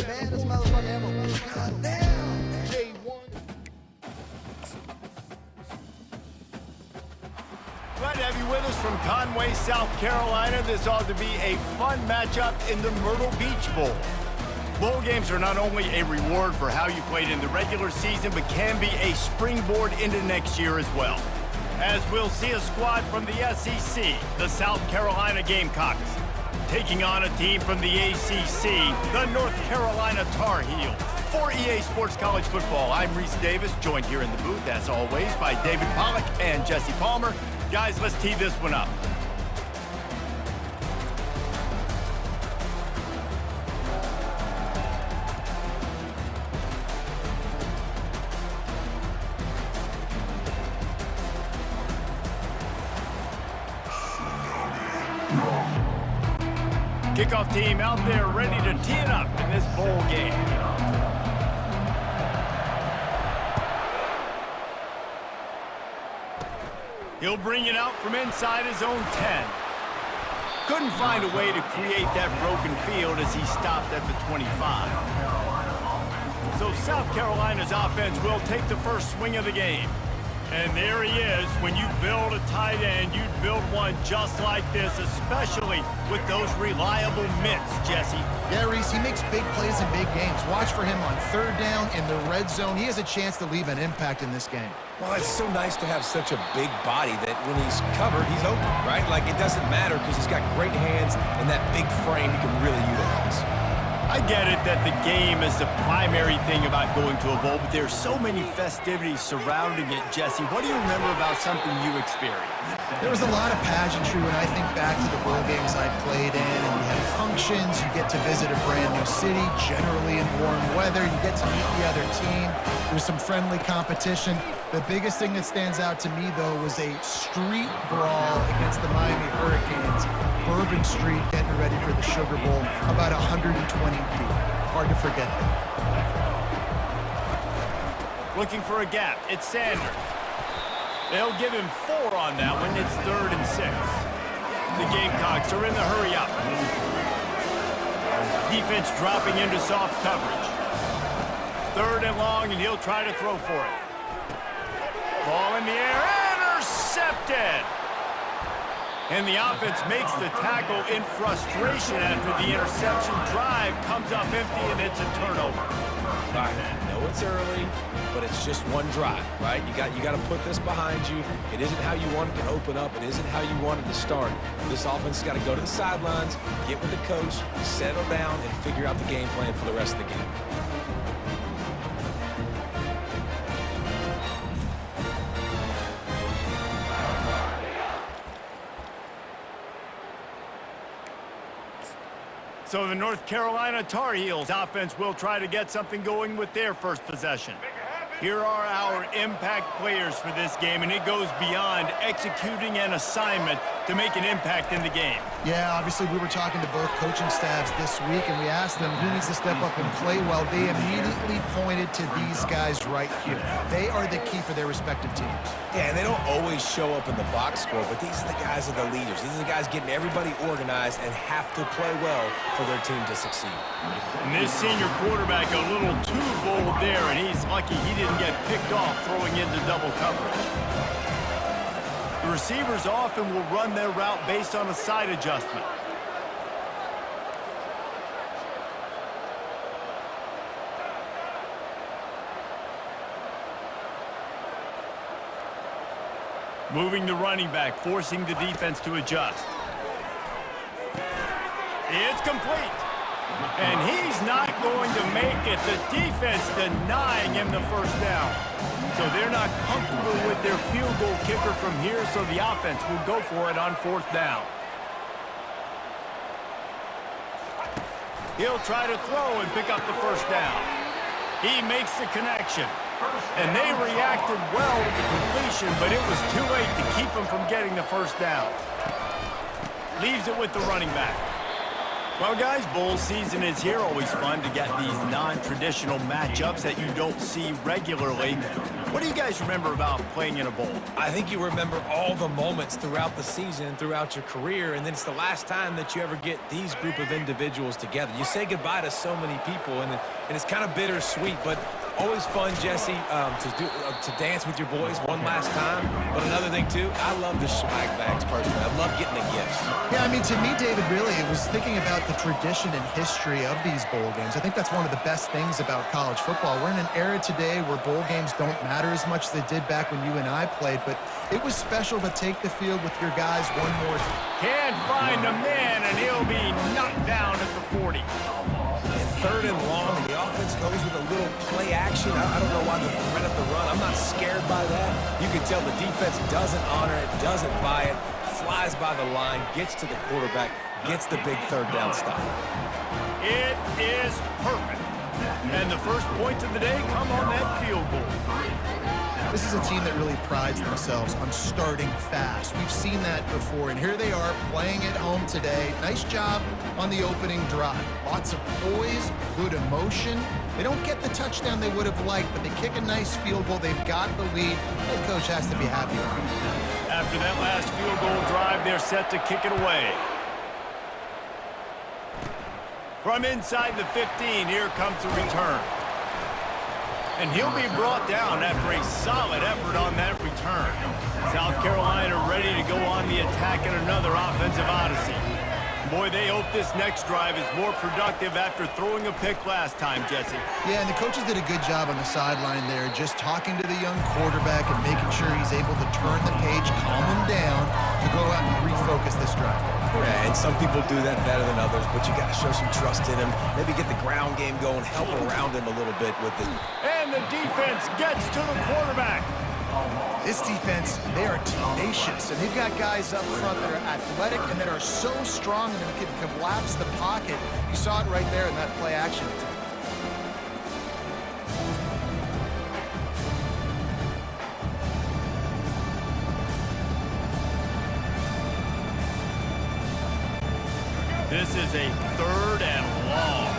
man. This motherfucker ever. Goddamn. J1. Glad to have you with us from Conway, South Carolina. This ought to be a fun matchup in the Myrtle Beach Bowl. Bowl games are not only a reward for how you played in the regular season, but can be a springboard into next year as well. As we'll see a squad from the SEC, the South Carolina Gamecocks, taking on a team from the ACC, the North Carolina Tar Heels. For EA Sports College Football, I'm Reese Davis, joined here in the booth, as always, by David Pollack and Jesse Palmer. Guys, let's tee this one up. Kickoff team out there ready to tee it up in this bowl game. He'll bring it out from inside his own 10. Couldn't find a way to create that broken field as he stopped at the 25. So South Carolina's offense will take the first swing of the game. And there he is. When you build a tight end, you build one just like this, especially with those reliable mitts, Jesse. Yeah, Reese, he makes big plays in big games. Watch for him on third down in the red zone. He has a chance to leave an impact in this game. Well, it's so nice to have such a big body that when he's covered, he's open, right? Like, it doesn't matter because he's got great hands and that big frame he can really utilize. I get it that the game is the primary thing about going to a bowl, but there's so many festivities surrounding it, Jesse. What do you remember about something you experienced? There was a lot of pageantry when I think back to the bowl games I played in, and you had functions, you get to visit a brand new city, generally in warm weather, you get to meet the other team, there's some friendly competition. The biggest thing that stands out to me, though, was a street brawl against the Miami Hurricanes. Bourbon Street getting ready for the Sugar Bowl, about 120 deep. Hard to forget that. Looking for a gap, it's Sanders. They'll give him 4 on that one. It's 3rd and 6. The Gamecocks are in the hurry up. Defense dropping into soft coverage. 3rd and long, and he'll try to throw for it. Ball in the air, intercepted! And the offense makes the tackle in frustration after the interception. Drive comes up empty, and it's a turnover. Right. I know it's early, but it's just one drive, right? You got to put this behind you. It isn't how you wanted to open up. It isn't how you wanted to start. This offense has got to go to the sidelines, get with the coach, settle down, and figure out the game plan for the rest of the game. So the North Carolina Tar Heels offense will try to get something going with their first possession. Here are our impact players for this game, and it goes beyond executing an assignment to make an impact in the game. Yeah, obviously we were talking to both coaching staffs this week, and we asked them who needs to step up and play well. They immediately pointed to these guys right here. They are the key for their respective teams. Yeah, and they don't always show up in the box score, but these are the guys that are the leaders. These are the guys getting everybody organized and have to play well for their team to succeed. And this senior quarterback a little too bold there, and he's lucky he didn't get picked off throwing into double coverage. The receivers often will run their route based on a side adjustment. Moving the running back, forcing the defense to adjust. It's complete. And he's not going to make it. The defense denying him the first down. So they're not comfortable with their field goal kicker from here, so the offense will go for it on 4th down. He'll try to throw and pick up the first down. He makes the connection. And they reacted well to the completion, but it was too late to keep him from getting the first down. Leaves it with the running back. Well, guys, bowl season is here. Always fun to get these non-traditional matchups that you don't see regularly. What do you guys remember about playing in a bowl? I think you remember all the moments throughout the season, throughout your career, and then it's the last time that you ever get these group of individuals together. You say goodbye to so many people, and it's kind of bittersweet, but always fun, Jesse, to dance with your boys one last time. But another thing, too, I love the swag bags personally. I love getting the gifts. Yeah, I mean, to me, David, really, it was thinking about the tradition and history of these bowl games. I think that's one of the best things about college football. We're in an era today where bowl games don't matter as much as they did back when you and I played, but it was special to take the field with your guys one more time. Can't find a man, and he'll be knocked down at the 40. And third and long, and the offense goes with a little play action. I don't know why the threat of the run. I'm not scared by that. You can tell the defense doesn't honor it, doesn't buy it, flies by the line, gets to the quarterback, gets the big third down stop. It is perfect. And the first points of the day come on that field goal. This is a team that really prides themselves on starting fast. We've seen that before, and here they are playing at home today. Nice job on the opening drive. Lots of poise, good emotion. They don't get the touchdown they would have liked, but they kick a nice field goal. They've got the lead. Head coach has to be happy with them. After that last field goal drive, they're set to kick it away. From inside the 15, here comes the return. And he'll be brought down after a solid effort on that return. South Carolina ready to go on the attack in another offensive odyssey. Boy, they hope this next drive is more productive after throwing a pick last time, Jesse. Yeah, and the coaches did a good job on the sideline there, just talking to the young quarterback and making sure he's able to turn the page, calm him down, to go out and refocus this drive. Yeah, and some people do that better than others, but you got to show some trust in him. Maybe get the ground game going, help around him a little bit with it. And the defense gets to the quarterback. This defense, they are tenacious, and they've got guys up front that are athletic and that are so strong and that can collapse the pocket. You saw it right there in that play action. This is a third and long.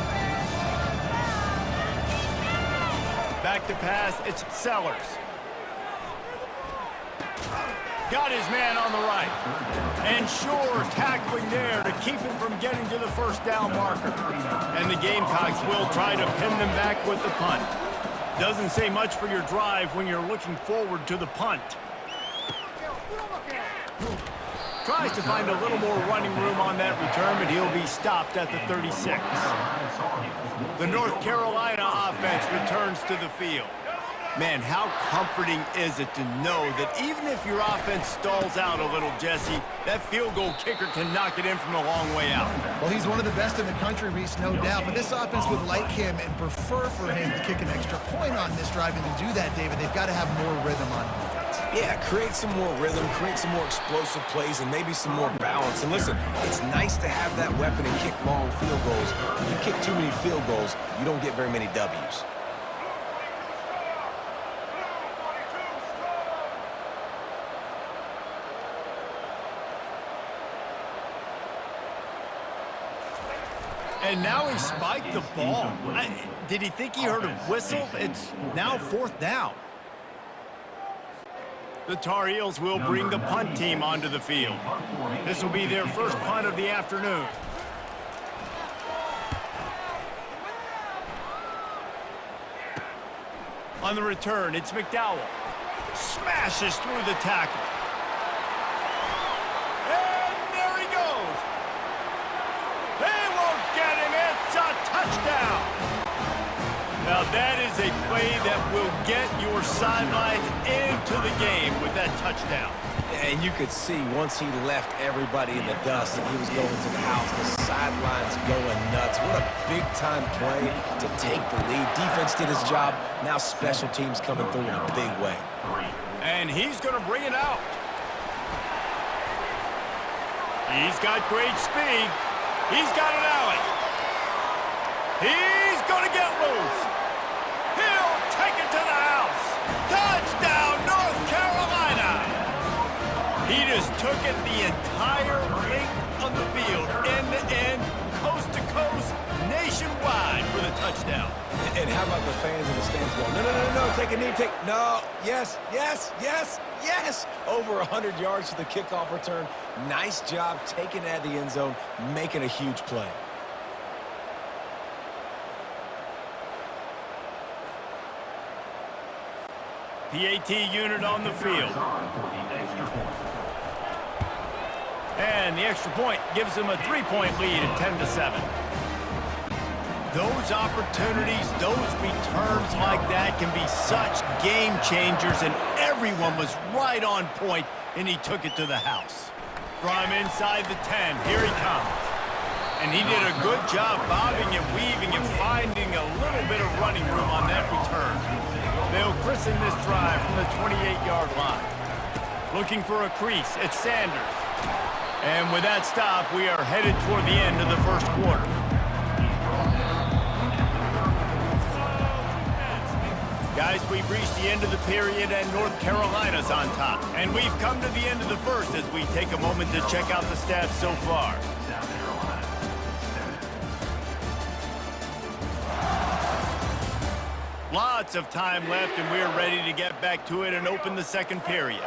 Back to pass, it's Sellers. Got his man on the right. And sure, tackling there to keep him from getting to the first down marker. And the Gamecocks will try to pin them back with the punt. Doesn't say much for your drive when you're looking forward to the punt. Tries to find a little more running room on that return, but he'll be stopped at the 36. The North Carolina offense returns to the field. Man, how comforting is it to know that even if your offense stalls out a little, Jesse, that field goal kicker can knock it in from a long way out. Well, he's one of the best in the country, Reese, no doubt, but this offense would like him and prefer for him to kick an extra point on this drive, and to do that, David, they've got to have more rhythm on offense. Yeah, create some more rhythm, create some more explosive plays, and maybe some more balance. And listen, it's nice to have that weapon and kick long field goals. When you kick too many field goals, you don't get very many W's. And now he spiked the ball. Did he think he heard a whistle? It's now fourth down. The Tar Heels will bring the punt team onto the field. This will be their first punt of the afternoon. On the return, it's McDowell. Smashes through the tackle. And there he goes. They won't get him. It's a touchdown. Now that is a play that will get your sidelines into the game with that touchdown. And you could see once he left everybody in the dust and he was going to the house, the sidelines going nuts. What a big-time play to take the lead. Defense did his job. Now special teams coming through in a big way. And he's going to bring it out. He's got great speed. He's got an alley. He's going to get loose. He'll take it to the house. Touchdown, North Carolina. He just took it the entire length of the field, end to end, coast about the fans in the stands going, no, no, no, no, take a knee, no, yes, yes, yes, yes. Over 100 yards to the kickoff return. Nice job taking it at the end zone, making a huge play. PAT unit on the field. And the extra point gives them a 3-point lead at 10-7. Those opportunities, those returns like that can be such game changers, and everyone was right on point, and he took it to the house. From inside the 10, here he comes. And he did a good job bobbing and weaving and finding a little bit of running room on that return. They'll christen this drive from the 28-yard line. Looking for a crease, it's Sanders. And with that stop, we are headed toward the end of the first quarter. Guys, we've reached the end of the period, and North Carolina's on top. And we've come to the end of the first as we take a moment to check out the stats so far. Lots of time left, and we're ready to get back to it and open the second period.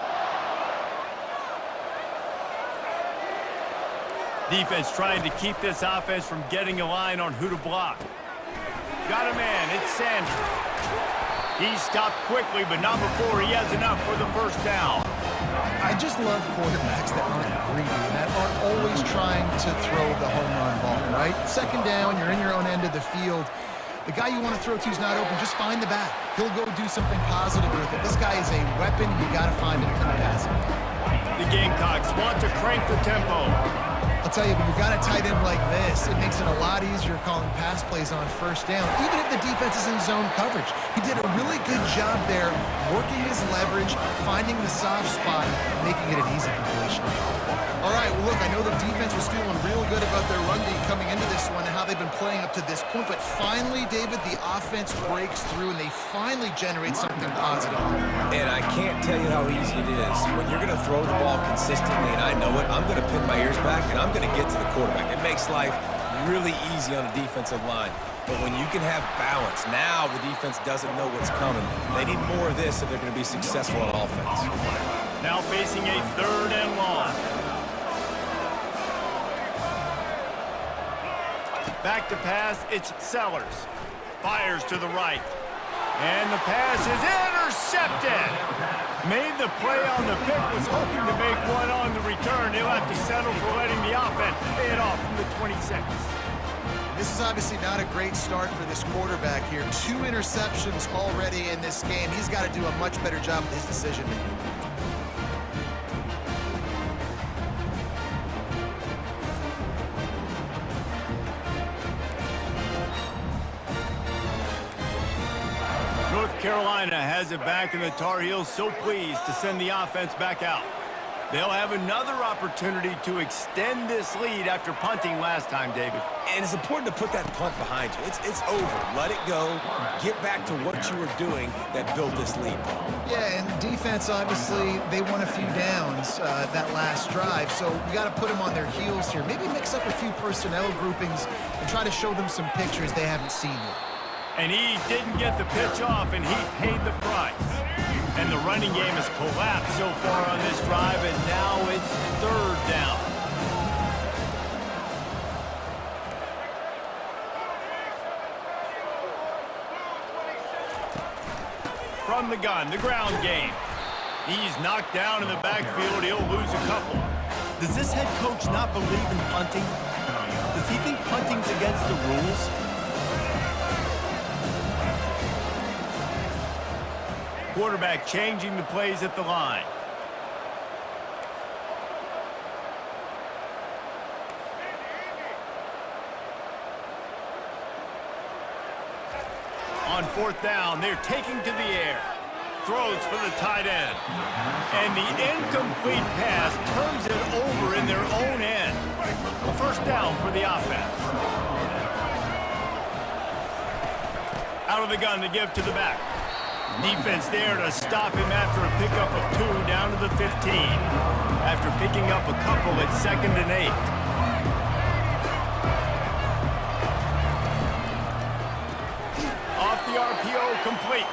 Defense trying to keep this offense from getting a line on who to block. Got a man, it's Sanders. He stopped quickly, but not before he has enough for the first down. I just love quarterbacks that aren't greedy and that aren't always trying to throw the home run ball, right? Second down, you're in your own end of the field. The guy you want to throw to is not open. Just find the back. He'll go do something positive with it. This guy is a weapon. You got to find him in the passing game. The Gamecocks want to crank the tempo. I'll tell you, when you've got a tight end like this, it makes it a lot easier calling pass plays on first down, even if the defense is in zone coverage. He did a really good job there, working his leverage, finding the soft spot, making it an easy completion. All right, well, look, I know the defense was feeling real good about their run D coming into this one and how they've been playing up to this point, but finally, David, the offense breaks through and they finally generate something positive. And I can't tell you how easy it is. When you're going to throw the ball consistently, and I know it, I'm going to pin my ears back, and I'm going to get to the quarterback. It makes life really easy on the defensive line. But when you can have balance, now the defense doesn't know what's coming. They need more of this if they're going to be successful on offense. Now facing a 3rd and long. Back to pass, it's Sellers. Fires to the right. And the pass is intercepted. Made the play on the pick, was hoping to make one on the return. He'll have to settle for letting the offense pay it off from the 26. This is obviously not a great start for this quarterback here. 2 interceptions already in this game. He's got to do a much better job with his decision making. North Carolina has it back, and the Tar Heels so pleased to send the offense back out. They'll have another opportunity to extend this lead after punting last time, David. And it's important to put that punt behind you. It's over. Let it go. Get back to what you were doing that built this lead. Yeah, and defense, obviously, they won a few downs that last drive, so we got to put them on their heels here. Maybe mix up a few personnel groupings and try to show them some pictures they haven't seen yet. And he didn't get the pitch off, and he paid the price. And the running game has collapsed so far on this drive, and now it's 3rd down. From the gun, the ground game. He's knocked down in the backfield. He'll lose a couple. Does this head coach not believe in punting? Does he think punting's against the rules? Quarterback changing the plays at the line. On 4th down, they're taking to the air. Throws for the tight end. And the incomplete pass turns it over in their own end. A 1st down for the offense. Out of the gun to give to the back. Defense there to stop him after a pickup of 2 down to the 15. After picking up a couple at 2nd and 8. Off the RPO complete.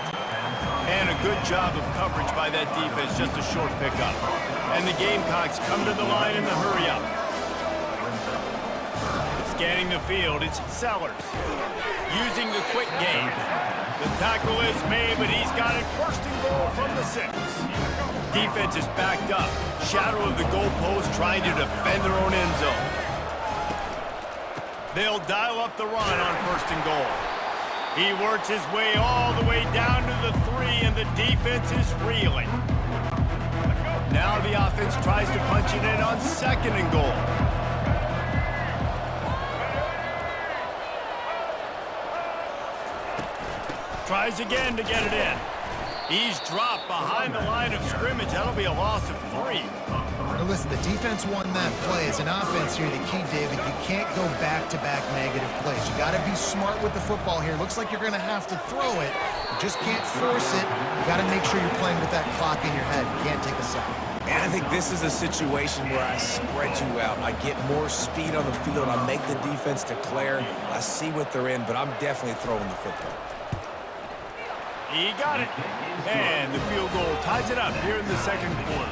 And a good job of coverage by that defense, just a short pickup. And the Gamecocks come to the line in the hurry-up. Scanning the field, it's Sellers. Using the quick game. The tackle is made, but he's got it first and goal from the 6. Defense is backed up. Shadow of the goalpost trying to defend their own end zone. They'll dial up the run on first and goal. He works his way all the way down to the 3, and the defense is reeling. Now the offense tries to punch it in on second and goal. Tries again to get it in. He's dropped behind the line of scrimmage. That'll be a loss of 3. Now listen, the defense won that play. As an offense here, the key, David, you can't go back-to-back negative plays. You got to be smart with the football here. Looks like you're going to have to throw it. You just can't force it. You got to make sure you're playing with that clock in your head. You can't take a sack. And I think this is a situation where I spread you out. I get more speed on the field. I make the defense declare. I see what they're in, but I'm definitely throwing the football. He got it. And the field goal ties it up here in the second quarter.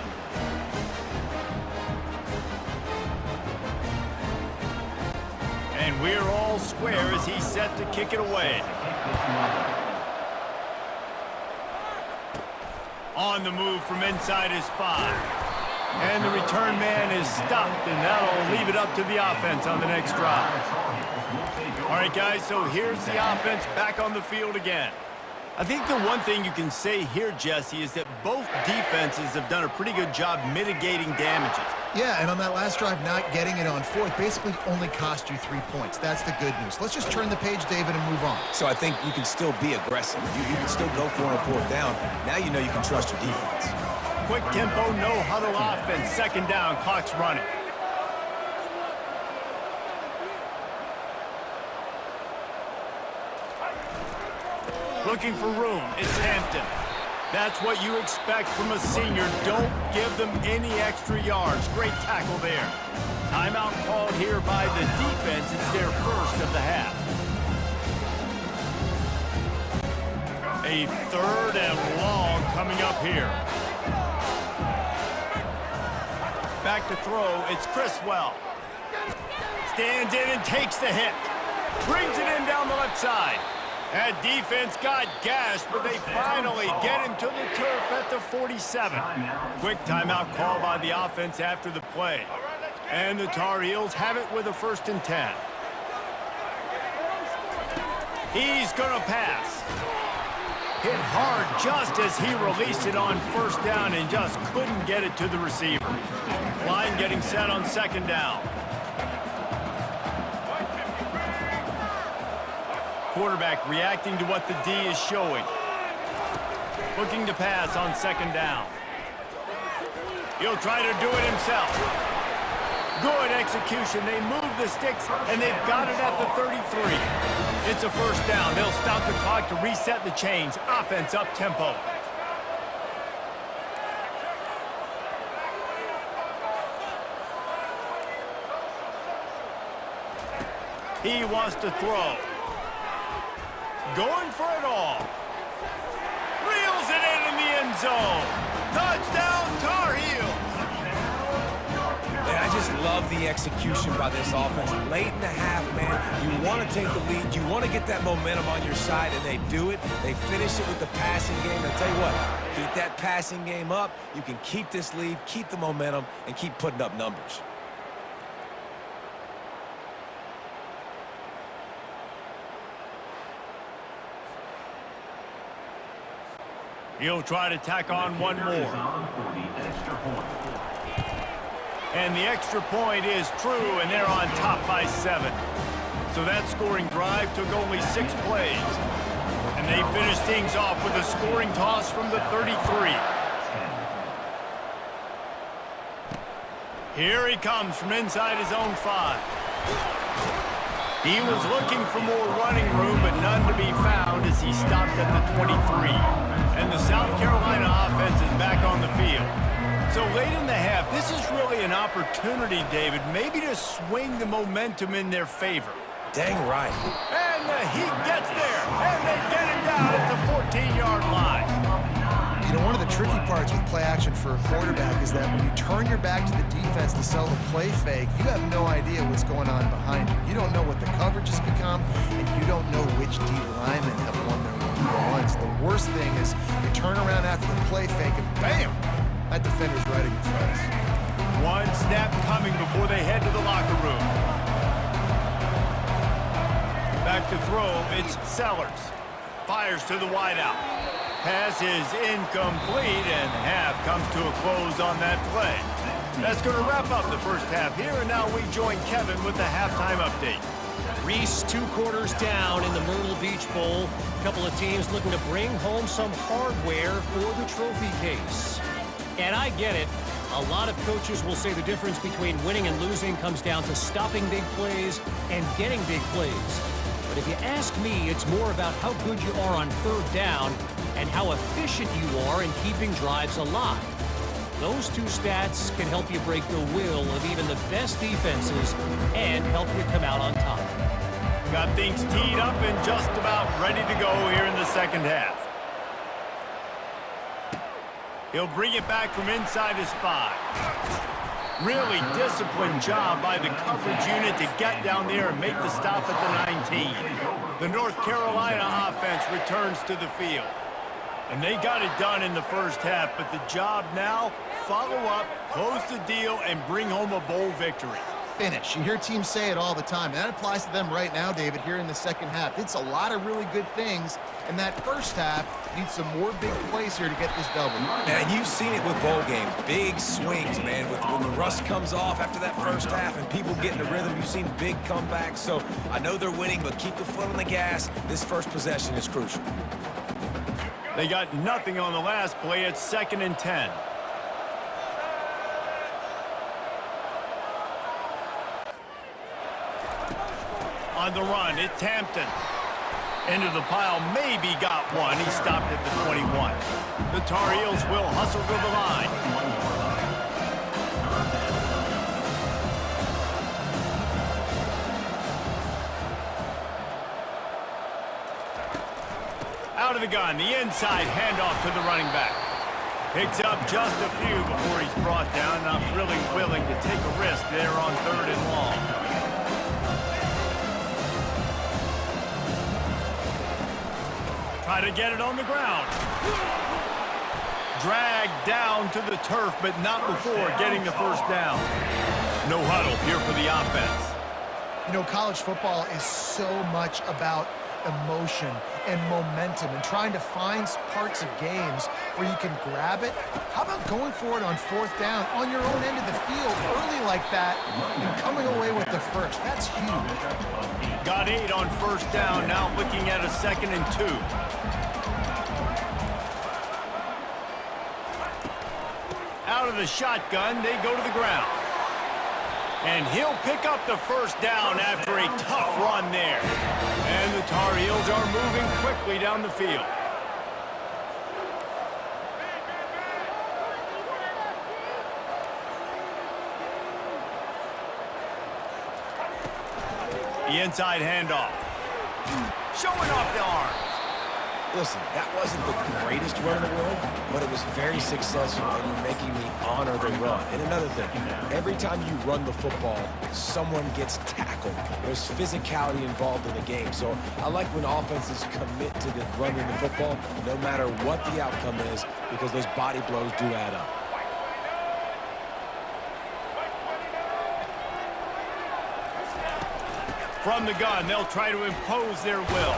And we're all square as he's set to kick it away. On the move from inside his 5. And the return man is stopped, and that'll leave it up to the offense on the next drive. All right, guys, so here's the offense back on the field again. I think the one thing you can say here, Jesse, is that both defenses have done a pretty good job mitigating damages. Yeah, and on that last drive, not getting it on 4th basically only cost you 3 points. That's the good news. Let's just turn the page, David, and move on. So I think you can still be aggressive. You can still go for it on 4th down. Now you know you can trust your defense. Quick tempo, no huddle offense. Second down, clock's running. Looking for room, it's Hampton. That's what you expect from a senior. Don't give them any extra yards. Great tackle there. Timeout called here by the defense. It's their first of the half. A 3rd and long coming up here. Back to throw, it's Criswell. Stands in and takes the hit. Brings it in down the left side. That defense got gashed, but they finally get him to the turf at the 47. Quick timeout call by the offense after the play. And the Tar Heels have it with a 1st and 10. He's going to pass. Hit hard just as he released it on 1st down and just couldn't get it to the receiver. Line getting set on 2nd down. Quarterback reacting to what the D is showing. Looking to pass on 2nd down. He'll try to do it himself. Good execution. They move the sticks, and they've got it at the 33. It's a 1st down. They'll stop the clock to reset the chains. Offense up tempo. He wants to throw. Going for it all. Reels it in the end zone. Touchdown, Tar Heels. And I just love the execution by this offense. Late in the half, man, you want to take the lead. You want to get that momentum on your side, and they do it. They finish it with the passing game. I'll tell you what, keep that passing game up. You can keep this lead, keep the momentum, and keep putting up numbers. He'll try to tack on one more. And the extra point is true, and they're on top by 7. So that scoring drive took only 6 plays. And they finished things off with a scoring toss from the 33. Here he comes from inside his own 5. He was looking for more running room, but none to be found as he stopped at the 23. And the South Carolina offense is back on the field. So late in the half, this is really an opportunity, David, maybe to swing the momentum in their favor. Dang right. And the Heat gets there, and they get him down. tricky parts with play action for a quarterback is that when you turn your back to the defense to sell the play fake, you have no idea what's going on behind you. You don't know what the coverage has become, and you don't know which D linemen have won their one-on-ones. The worst thing is you turn around after the play fake, and bam! That defender's right in your face. One snap coming before they head to the locker room. Back to throw, it's Sellers. Fires to the wideout. Pass is incomplete, and half comes to a close on that play. That's going to wrap up the first half here, and now we join Kevin with the halftime update. Reese, 2 quarters down in the Myrtle Beach Bowl. A couple of teams looking to bring home some hardware for the trophy case. And I get it. A lot of coaches will say the difference between winning and losing comes down to stopping big plays and getting big plays. But if you ask me, it's more about how good you are on 3rd down and how efficient you are in keeping drives alive. Those 2 stats can help you break the will of even the best defenses and help you come out on top. Got things teed up and just about ready to go here in the second half. He'll bring it back from inside his 5. Really disciplined job by the coverage unit to get down there and make the stop at the 19. The North Carolina offense returns to the field. And they got it done in the first half, but the job now, follow up, close the deal, and bring home a bowl victory. Finish. You hear teams say it all the time, and that applies to them right now, David, here in the second half. It's a lot of really good things, and that first half needs some more big plays here to get this double. And you've seen it with bowl games. Big swings, man. When the rust comes off after that first half and people get in the rhythm, you've seen big comebacks. So I know they're winning, but keep the foot on the gas. This first possession is crucial. They got nothing on the last play. It's 2nd and 10. On the run, it's Hampton. Into the pile, maybe got one. He stopped at the 21. The Tar Heels will hustle to the line. Out of the gun, the inside handoff to the running back. Picks up just a few before he's brought down. Not really willing to take a risk there on 3rd and long. Try to get it on the ground. Dragged down to the turf, but not before getting the first down. No huddle here for the offense. You know, college football is so much about emotion and momentum and trying to find parts of games where you can grab it. How about going for it on 4th down on your own end of the field early like that and coming away with the first? That's huge. Got 8 on 1st down, now looking at a 2nd and 2. Out of the shotgun, they go to the ground. And he'll pick up the first down after a tough run there. And the Tar Heels are moving quickly down the field. The inside handoff. Showing off the arms. Listen, that wasn't the greatest run in the world, but it was very successful, and you're making me honor the run. And another thing, every time you run the football, someone gets tackled. There's physicality involved in the game. So I like when offenses commit to the running the football, no matter what the outcome is, because those body blows do add up. From the gun, they'll try to impose their will.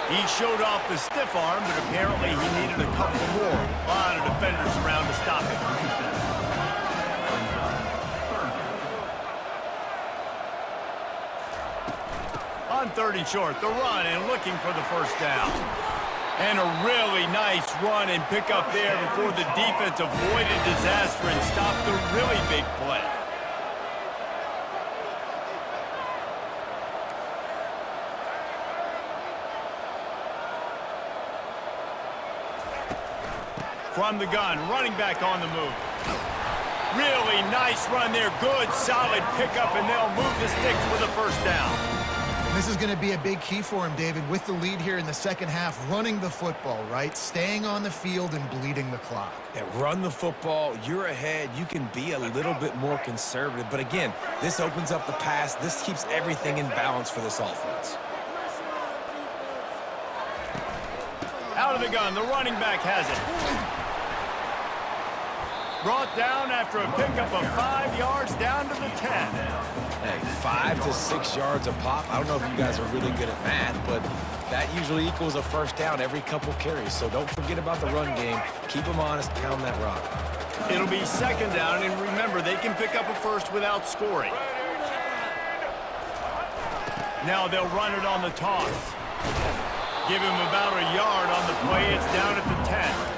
He showed off the stiff arm, but apparently he needed a couple more. A lot of defenders around to stop him. On 3rd and short, the run and looking for the first down. And a really nice run and pick up there before the defense avoided disaster and stopped the really big play. From the gun, running back on the move. Really nice run there. Good, solid pickup, and they'll move the sticks with a first down. This is going to be a big key for him, David, with the lead here in the second half, running the football, right? Staying on the field and bleeding the clock. Yeah, run the football. You're ahead. You can be a little bit more conservative. But again, this opens up the pass. This keeps everything in balance for this offense. Out of the gun, the running back has it. Brought down after a pickup of 5 yards down to the 10. Hey, 5 to 6 yards a pop. I don't know if you guys are really good at math, but that usually equals a first down every couple carries. So don't forget about the run game. Keep them honest, pound that rock. It'll be second down, and remember, they can pick up a first without scoring. Now they'll run it on the toss. Give him about a yard on the play. It's down at the 10.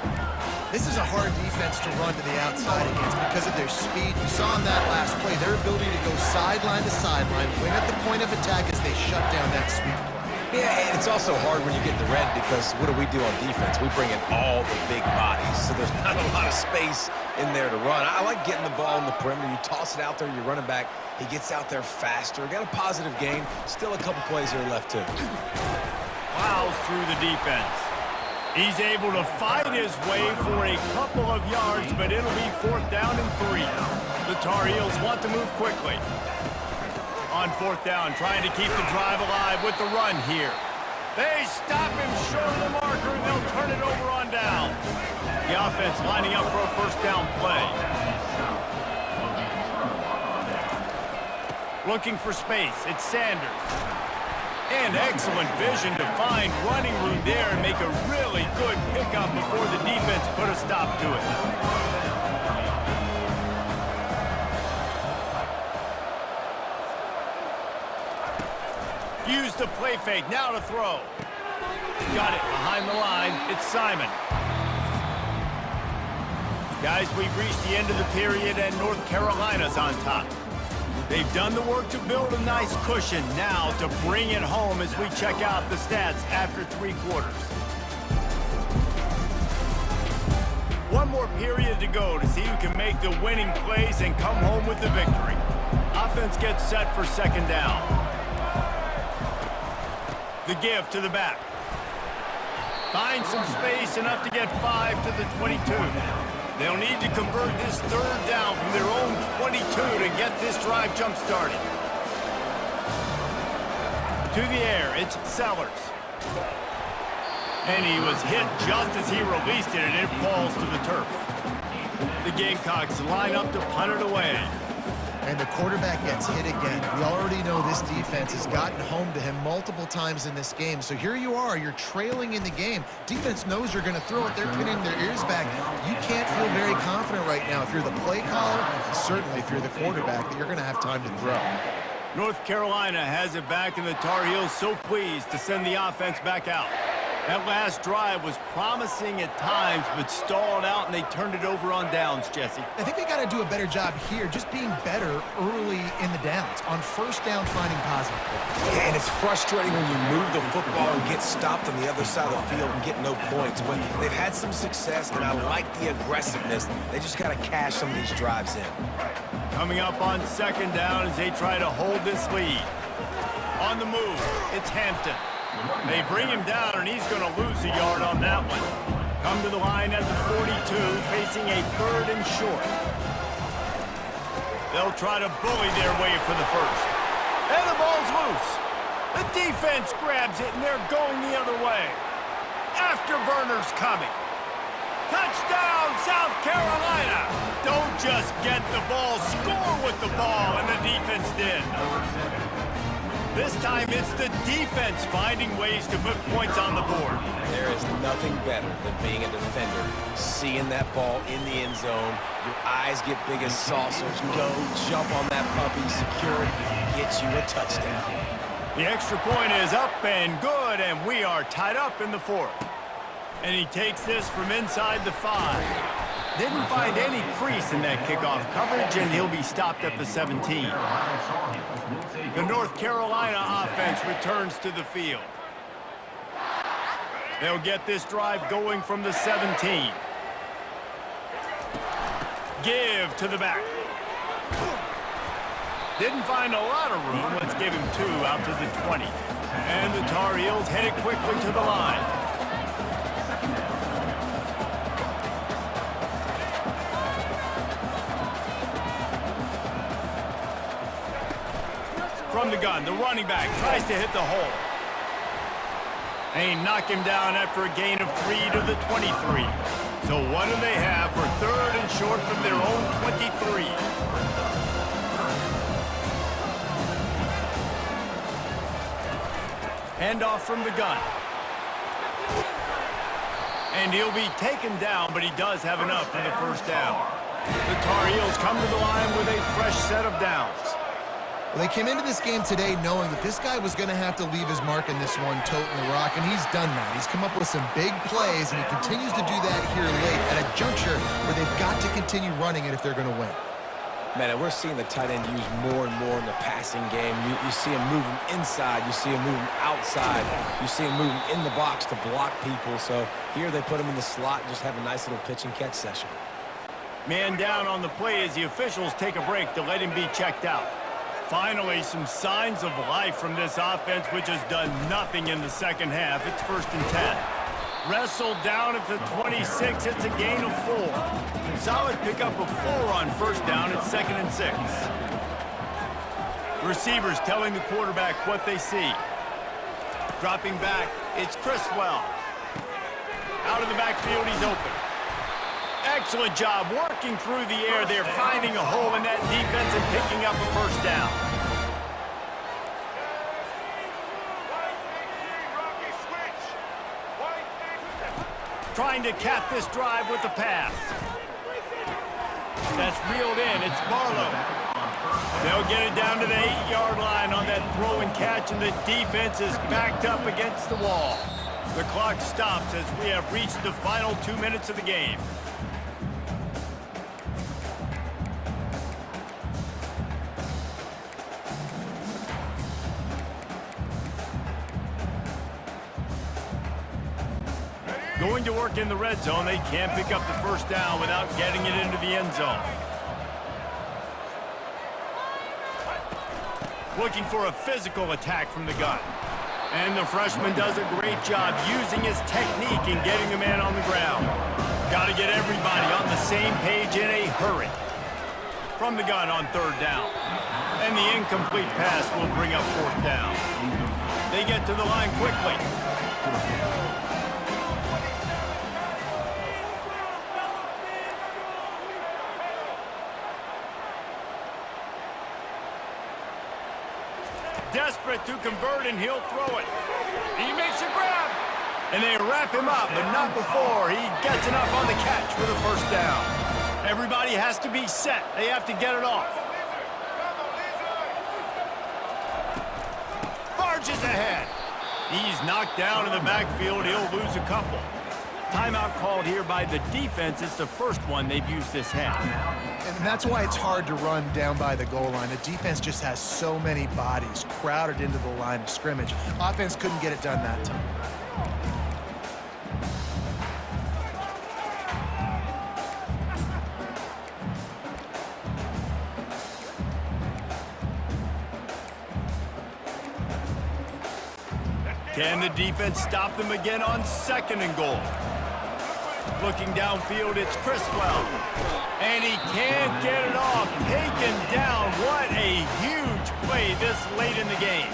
This is a hard defense to run to the outside against because of their speed. You saw in that last play, their ability to go sideline to sideline, win at the point of attack as they shut down that sweep play. Yeah, and it's also hard when you get the red because what do we do on defense? We bring in all the big bodies, so there's not a lot of space in there to run. I like getting the ball on the perimeter. You toss it out there, you're running back. He gets out there faster. Got a positive game. Still a couple plays here left, too. Plows through the defense. He's able to fight his way for a couple of yards, but it'll be fourth down and 3. The Tar Heels want to move quickly. On fourth down, trying to keep the drive alive with the run here. They stop him short of the marker, and they'll turn it over on down. The offense lining up for a first down play. Looking for space, it's Sanders. And excellent vision to find running room there and make a really good pickup before the defense put a stop to it. Use the play fake, now to throw. Got it behind the line, it's Simon. Guys, we've reached the end of the period and North Carolina's on top. They've done the work to build a nice cushion now to bring it home as we check out the stats after 3 quarters. One more period to go to see who can make the winning plays and come home with the victory. Offense gets set for second down. The give to the back. Finds some space enough to get 5 to the 22. They'll need to convert this third down from their own 22 to get this drive jump-started. To the air, it's Sellers. And he was hit just as he released it, and it falls to the turf. The Gamecocks line up to punt it away. And the quarterback gets hit again. We already know this defense has gotten home to him multiple times in this game. So here you are, you're trailing in the game. Defense knows you're going to throw it. They're pinning their ears back. You can't feel very confident right now if you're the play caller, certainly if you're the quarterback, that you're going to have time to throw. North Carolina has it back, and the Tar Heels so pleased to send the offense back out. That last drive was promising at times, but stalled out, and they turned it over on downs, Jesse. I think they got to do a better job here, just being better early in the downs. On first down, finding positive plays. Yeah, and it's frustrating when you move the football and get stopped on the other side of the field and get no points. But they've had some success, and I like the aggressiveness. They just got to cash some of these drives in. Coming up on second down as they try to hold this lead. On the move, it's Hampton. They bring him down, and he's going to lose a yard on that one. Come to the line at the 42, facing a third and short. They'll try to bully their way for the first. And the ball's loose. The defense grabs it, and they're going the other way. Afterburner's coming. Touchdown, South Carolina! Don't just get the ball, score with the ball, and the defense did. This time it's the defense finding ways to put points on the board. There is nothing better than being a defender, seeing that ball in the end zone. Your eyes get big as saucers. Go, jump on that puppy, secure it, get you a touchdown. The extra point is up and good, and we are tied up in the fourth. And he takes this from inside the 5. Didn't find any crease in that kickoff coverage, and he'll be stopped at the 17. The North Carolina offense returns to the field. They'll get this drive going from the 17. Give to the back. Didn't find a lot of room. Let's give him 2 out to the 20. And the Tar Heels headed quickly to the line. From the gun, the running back tries to hit the hole. They knock him down after a gain of 3 to the 23. So what do they have for 3rd and short from their own 23? Handoff from the gun. And he'll be taken down, but he does have enough for the first down. The Tar Heels come to the line with a fresh set of downs. Well, they came into this game today knowing that this guy was going to have to leave his mark in this one, toting the rock, and he's done that. He's come up with some big plays, and he continues to do that here late at a juncture where they've got to continue running it if they're going to win. Man, and we're seeing the tight end used more and more in the passing game. You see him moving inside. You see him moving outside. You see him moving in the box to block people. So here they put him in the slot and just have a nice little pitch and catch session. Man down on the play as the officials take a break to let him be checked out. Finally, some signs of life from this offense, which has done nothing in the second half. It's 1st and 10. Wrestled down at the 26. It's a gain of 4. Solid pickup of 4 on 1st down. It's 2nd and 6. Receivers telling the quarterback what they see. Dropping back, it's Criswell. Out of the backfield, he's open. Excellent job working through the air there, finding a hole in that defense and picking up a 1st down. Trying to cap this drive with the pass. That's reeled in. It's Barlow. They'll get it down to the 8-yard line on that throw and catch, and the defense is backed up against the wall. The clock stops as we have reached the final 2 minutes of the game. Going to work in the red zone. They can't pick up the 1st down without getting it into the end zone. Looking for a physical attack from the gun. And the freshman does a great job using his technique and getting the man on the ground. Got to get everybody on the same page in a hurry. From the gun on 3rd down. And the incomplete pass will bring up 4th down. They get to the line quickly. Desperate to convert, and he'll throw it. He makes a grab. And they wrap him up, but not before he gets enough on the catch for the 1st down. Everybody has to be set. They have to get it off. Barges ahead. He's knocked down in the backfield. He'll lose a couple. Timeout called here by the defense. It's the first one they've used this half. And that's why it's hard to run down by the goal line. The defense just has so many bodies crowded into the line of scrimmage. Offense couldn't get it done that time. Can the defense stop them again on 2nd and goal? Looking downfield, it's Criswell. And he can't get it off. Taken down. What a huge play this late in the game.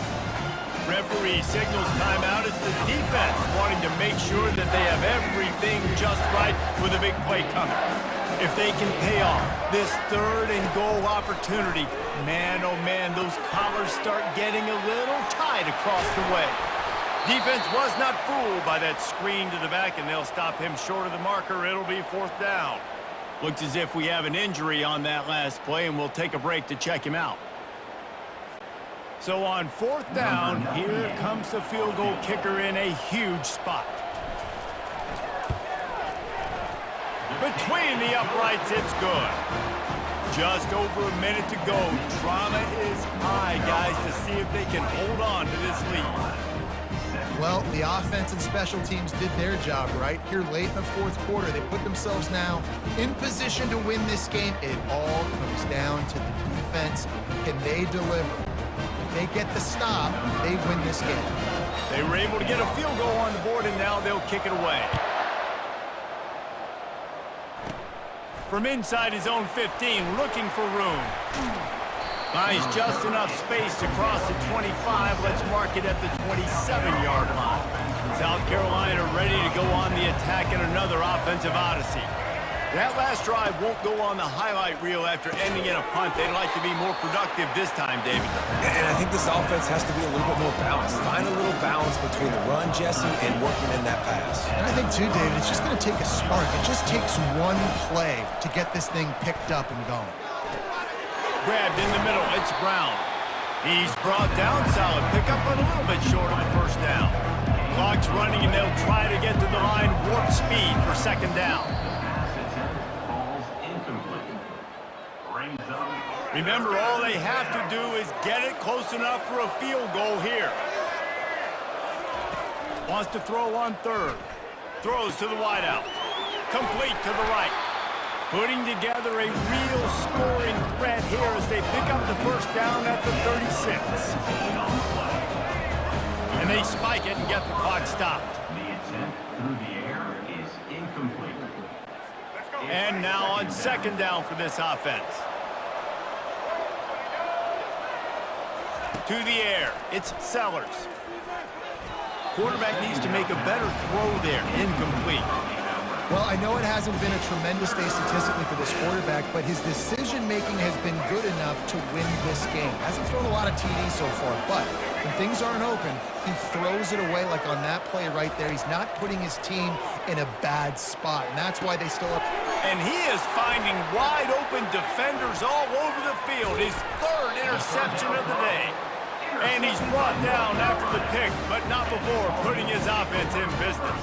Referee signals timeout. It's the defense wanting to make sure that they have everything just right with a big play coming. If they can pay off this 3rd and goal opportunity, man, oh man, those collars start getting a little tight across the way. Defense was not fooled by that screen to the back, and they'll stop him short of the marker. It'll be 4th down. Looks as if we have an injury on that last play, and we'll take a break to check him out. So on 4th down, here comes the field goal kicker in a huge spot. Between the uprights, it's good. Just over a minute to go. Drama is high, guys, to see if they can hold on to this lead. Well, the offense and special teams did their job, right? Here late in the 4th quarter, they put themselves now in position to win this game. It all comes down to the defense. Can they deliver? If they get the stop, they win this game. They were able to get a field goal on the board, and now they'll kick it away. From inside his own 15, looking for room. Finds just enough space to cross the 25. Let's mark it at the 27-yard line. South Carolina ready to go on the attack in another offensive odyssey. That last drive won't go on the highlight reel after ending in a punt. They'd like to be more productive this time, David. And I think this offense has to be a little bit more balanced. Find a little balance between the run, Jesse, and working in that pass. And I think, too, David, it's just going to take a spark. It just takes one play to get this thing picked up and going. Grabbed in the middle, it's Brown. He's brought down solid. Pick up a little bit short of the first down. Clock's running, and they'll try to get to the line warp speed for second down. Remember, all they have to do is get it close enough for a field goal here. Wants to throw on third. Throws to the wideout. Complete to the right. Putting together a real scoring threat here as they pick up the first down at the 36. And they spike it and get the clock stopped. The attempt through the air is incomplete. And now on second down for this offense. To the air, it's Sellers. Quarterback needs to make a better throw there, incomplete. Well, I know it hasn't been a tremendous day statistically for this quarterback, but his decision-making has been good enough to win this game. Hasn't thrown a lot of TDs so far, but when things aren't open, he throws it away like on that play right there. He's not putting his team in a bad spot, and that's why they still have... And he is finding wide-open defenders all over the field. His third interception of the day. And he's brought down after the pick, but not before putting his offense in business.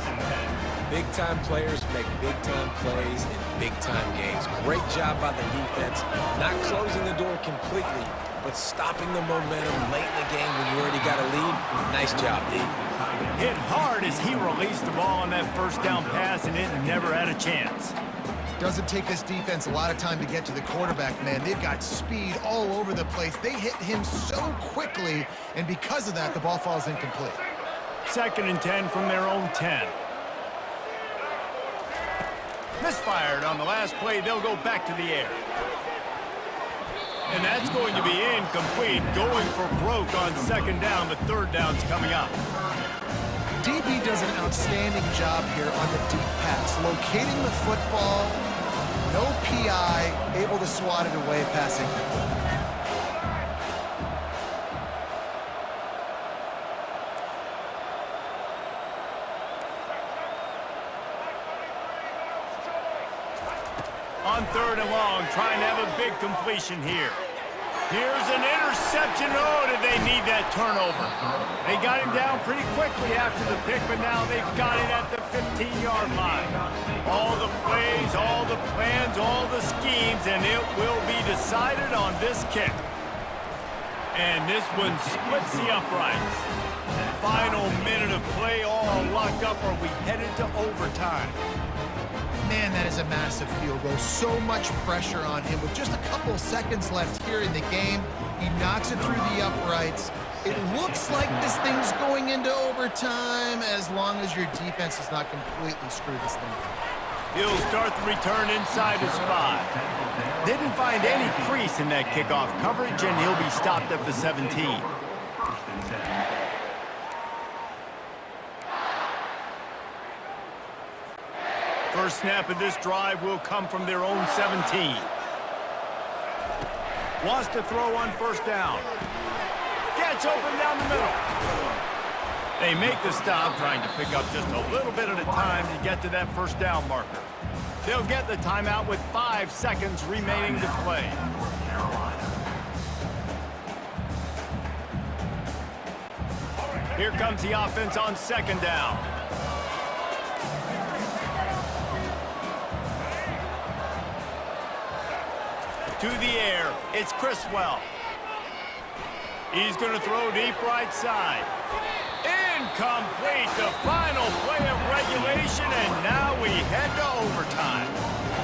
Big-time players make big-time plays in big-time games. Great job by the defense, not closing the door completely, but stopping the momentum late in the game when you already got a lead. Nice job, D. Hit hard as he released the ball on that first down pass, and it never had a chance. Doesn't take this defense a lot of time to get to the quarterback, man. They've got speed all over the place. They hit him so quickly, and because of that, the ball falls incomplete. 2nd and 10 from their own 10. Misfired on the last play. They'll go back to the air. And that's going to be incomplete. Going for broke on second down. The third down's coming up. DB does an outstanding job here on the deep pass. Locating the football, no PI, able to swat it away, passing. On 3rd and long, trying to have a big completion here. Here's an interception. Oh, did they need that turnover? They got him down pretty quickly after the pick, but now they've got it at the 15-yard line. All the plays, all the plans, all the schemes, and it will be decided on this kick. And this one splits the uprights. Final minute of play, all locked up. Are we headed to overtime? Man, that is a massive field goal. So much pressure on him. With just a couple seconds left here in the game, he knocks it through the uprights. It looks like this thing's going into overtime as long as your defense does not completely screw this thing up. He'll start the return inside his 5. Didn't find any crease in that kickoff coverage, and he'll be stopped at the 17. First snap of this drive will come from their own 17. Wants to throw on first down. Gets open down the middle. They make the stop, trying to pick up just a little bit at a time to get to that first down marker. They'll get the timeout with 5 seconds remaining to play. Here comes the offense on second down. To the air, it's Criswell. He's going to throw deep right side. Incomplete, the final play of regulation, and now we head to overtime.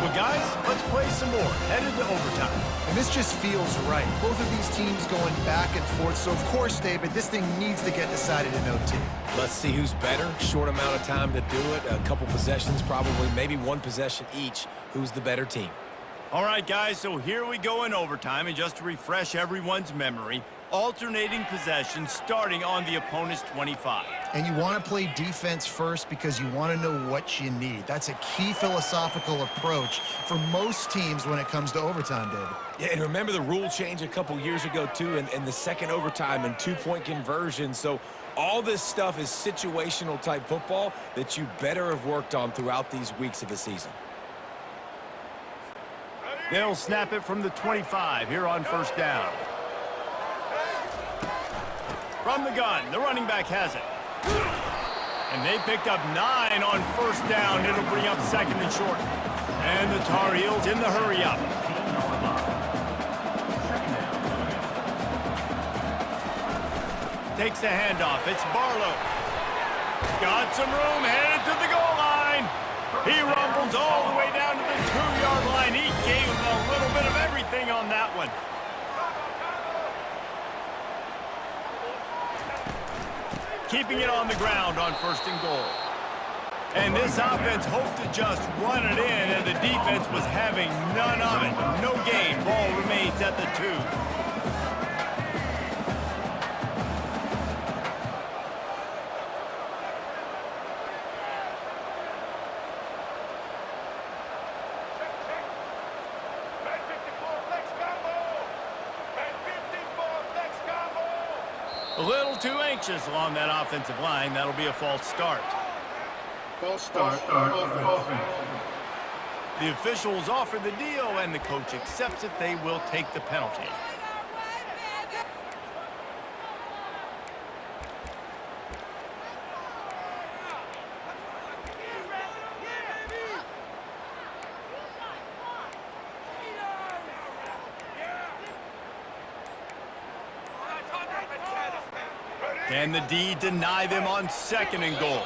Well, guys, let's play some more. Headed to overtime. And this just feels right. Both of these teams going back and forth. So, of course, David, this thing needs to get decided in OT. Let's see who's better. Short amount of time to do it. A couple possessions, probably maybe one possession each. Who's the better team? All right, guys, so here we go in overtime. And just to refresh everyone's memory, alternating possession starting on the opponent's 25. And you want to play defense first because you want to know what you need. That's a key philosophical approach for most teams when it comes to overtime, David. Yeah, and remember the rule change a couple years ago, too, and the second overtime and two-point conversion. So all this stuff is situational type football that you better have worked on throughout these weeks of the season. They'll snap it from the 25 here on first down. From the gun, the running back has it. And they picked up 9 on first down. It'll bring up second and short. And the Tar Heels in the hurry up. Takes the handoff. It's Barlow. Got some room, headed to the goal line. He rumbles all the way down to the 2-yard line. He gave him a little bit of everything on that one. Keeping it on the ground on first and goal. And this offense hoped to just run it in, and the defense was having none of it. No gain. Ball remains at the 2. A little too anxious along that offensive line. That'll be a false start. False start offense. The officials offer the deal, and the coach accepts it. They will take the penalty. Can the D deny them on second and goal?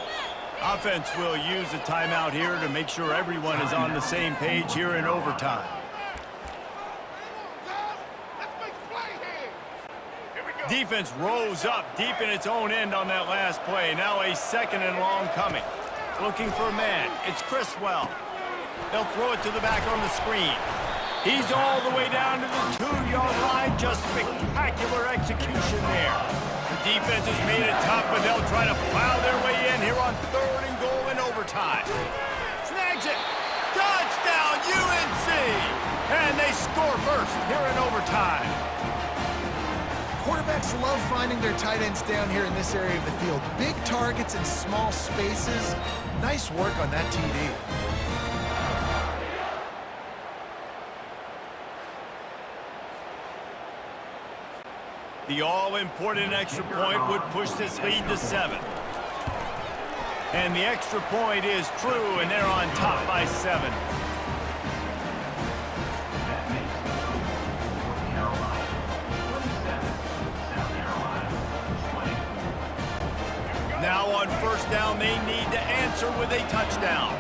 Offense will use a timeout here to make sure everyone is on the same page here in overtime. Defense rose up deep in its own end on that last play. Now a second and long coming. Looking for a man. It's Criswell. They'll throw it to the back on the screen. He's all the way down to the 2-yard line. Just spectacular execution there. The defense has made it tough, but they'll try to plow their way in here on third and goal in overtime. Snags it. Touchdown, UNC! And they score first here in overtime. Quarterbacks love finding their tight ends down here in this area of the field. Big targets in small spaces. Nice work on that TD. The all-important extra point would push this lead to 7. And the extra point is true, and they're on top by 7. Now on first down, they need to answer with a touchdown.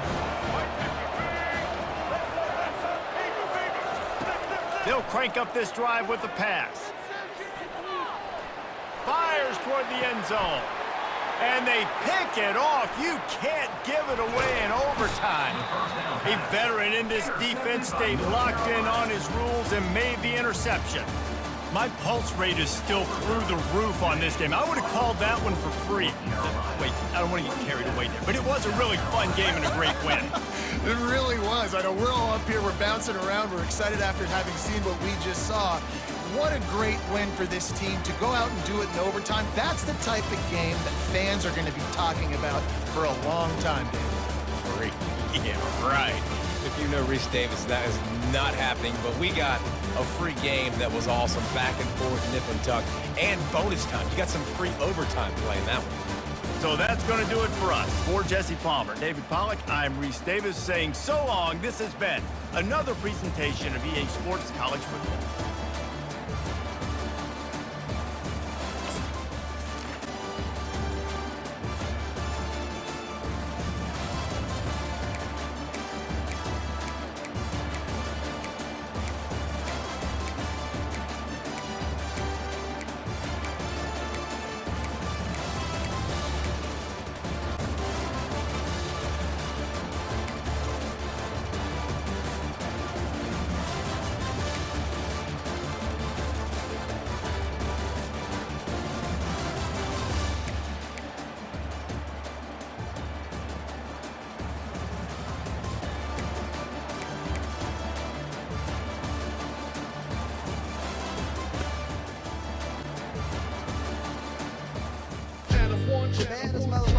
They'll crank up this drive with the pass. Fires toward the end zone. And they pick it off. You can't give it away in overtime. A veteran in this defense stayed locked in on his rules and made the interception. My pulse rate is still through the roof on this game. I would have called that one for free. Wait, I don't want to get carried away there. But it was a really fun game and a great win. It really was. I know we're all up here. We're bouncing around. We're excited after having seen what we just saw. What a great win for this team to go out and do it in overtime. That's the type of game that fans are going to be talking about for a long time, David. Free. Yeah, right. If you know Reese Davis, that is not happening. But we got a free game that was awesome. Back and forth, nip and tuck. And bonus time. You got some free overtime playing that one. So that's going to do it for us. For Jesse Palmer, David Pollack, I'm Reese Davis saying so long. This has been another presentation of EA Sports College Football. Cabanas, motherfucker.